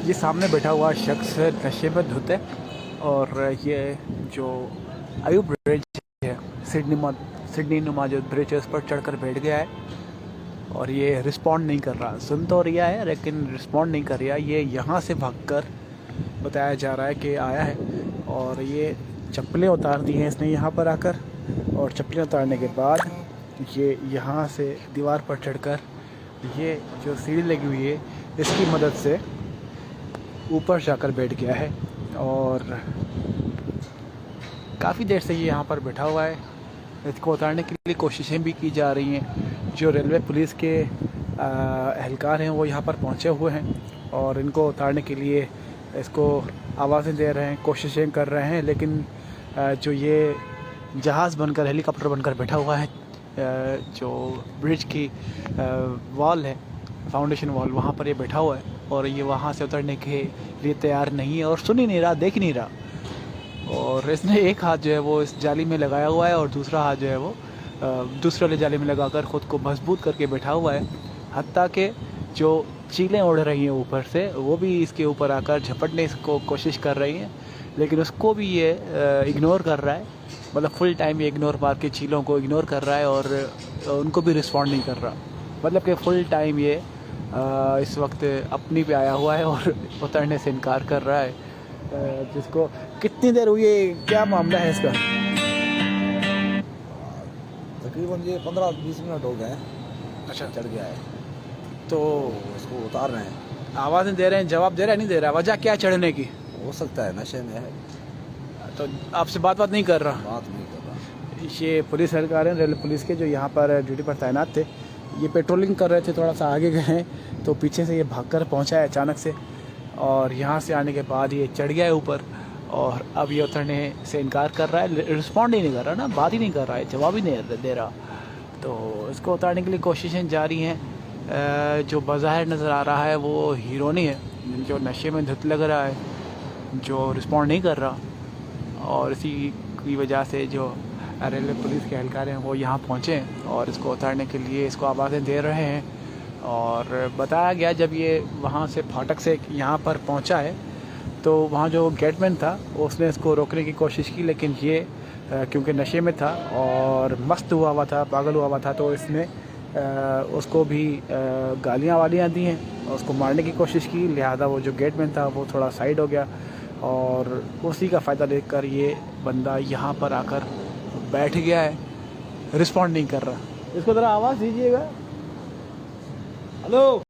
ये सामने बैठा हुआ शख्स नशे में धुत है और ये जो आयु ब्रिज है, सिडनी नुमा जो ब्रिज है उस पर चढ़कर बैठ गया है और ये रिस्पॉन्ड नहीं कर रहा। सुन तो रिया है लेकिन रिस्पॉन्ड नहीं कर रहा। ये यहाँ से भागकर बताया जा रहा है कि आया है और ये चप्पलें उतार दी हैं इसने यहाँ पर आकर, और चप्पलें उतारने के बाद ये यहाँ से दीवार पर चढ़कर ये जो सीढ़ी लगी हुई है इसकी मदद से ऊपर जाकर बैठ गया है और काफ़ी देर से ये यहाँ पर बैठा हुआ है। इसको उतारने के लिए कोशिशें भी की जा रही हैं। जो रेलवे पुलिस के एहलकार हैं वो यहाँ पर पहुँचे हुए हैं और इनको उतारने के लिए इसको आवाज़ें दे रहे हैं, कोशिशें कर रहे हैं, लेकिन जो ये जहाज़ बनकर हेलीकॉप्टर बनकर बैठा हुआ है, जो ब्रिज की वॉल है, फाउंडेशन वॉल, वहाँ पर ये बैठा हुआ है और ये वहाँ से उतरने के लिए तैयार नहीं है और सुन ही नहीं रहा, देख ही नहीं रहा। और इसने एक हाथ जो है वो इस जाली में लगाया हुआ है और दूसरा हाथ जो है वो दूसरे वाले जाली में लगाकर ख़ुद को मजबूत करके बैठा हुआ है। हत्ता के जो चीलें उड़ रही हैं ऊपर से वो भी इसके ऊपर आकर झपटने को कोशिश कर रही हैं, लेकिन उसको भी ये इग्नोर कर रहा है। मतलब फुल टाइम ये इग्नोर मार के चीलों को इग्नोर कर रहा है और उनको भी रिस्पॉन्ड नहीं कर रहा। मतलब कि फुल टाइम ये इस वक्त अपनी पे आया हुआ है और उतरने से इनकार कर रहा है। जिसको कितनी देर हुई है, क्या मामला है इसका? तकरीबन ये 15-20 मिनट हो गए। अच्छा, चढ़ गया है तो इसको उतार रहे हैं। आवाज़ें दे रहे हैं, जवाब दे रहा है, नहीं दे रहा? वजह क्या चढ़ने की? हो सकता है नशे में है, तो आपसे बात नहीं कर रहा? बात नहीं कर रहा। ये पुलिस अधिकारी हैं रेलवे पुलिस के जो यहाँ पर ड्यूटी पर तैनात थे, ये पेट्रोलिंग कर रहे थे, थोड़ा सा आगे गए हैं तो पीछे से ये भागकर पहुँचा है अचानक से और यहाँ से आने के बाद ये चढ़ गया है ऊपर और अब ये उतरने से इनकार कर रहा है। रिस्पॉन्ड ही नहीं कर रहा ना, बात ही नहीं कर रहा है, जवाब ही नहीं दे रहा। तो इसको उतारने के लिए कोशिशें जारी हैं। जो बाज़ाहिर नज़र आ रहा है वो हीरोनी है, जो नशे में धुत लग रहा है, जो रिस्पॉन्ड नहीं कर रहा और इसी की वजह से जो रेलवे पुलिस के एहलकार हैं वो यहाँ पहुँचे हैं और इसको उतारने के लिए इसको आवाज़ें दे रहे हैं। और बताया गया जब ये वहाँ से फाटक से यहाँ पर पहुँचा है तो वहाँ जो गेटमैन था उसने इसको रोकने की कोशिश की, लेकिन ये क्योंकि नशे में था और मस्त हुआ था, पागल हुआ था, तो इसने उसको भी गालियाँ वालियाँ दी हैं और उसको मारने की कोशिश की। लिहाजा वो जो गेटमैन था वो थोड़ा साइड हो गया और उसी का फ़ायदा लेकर ये बंदा यहाँ पर आकर बैठ गया है, रिस्पॉन्ड नहीं कर रहा। इसको ज़रा आवाज़ दीजिएगा। हेलो।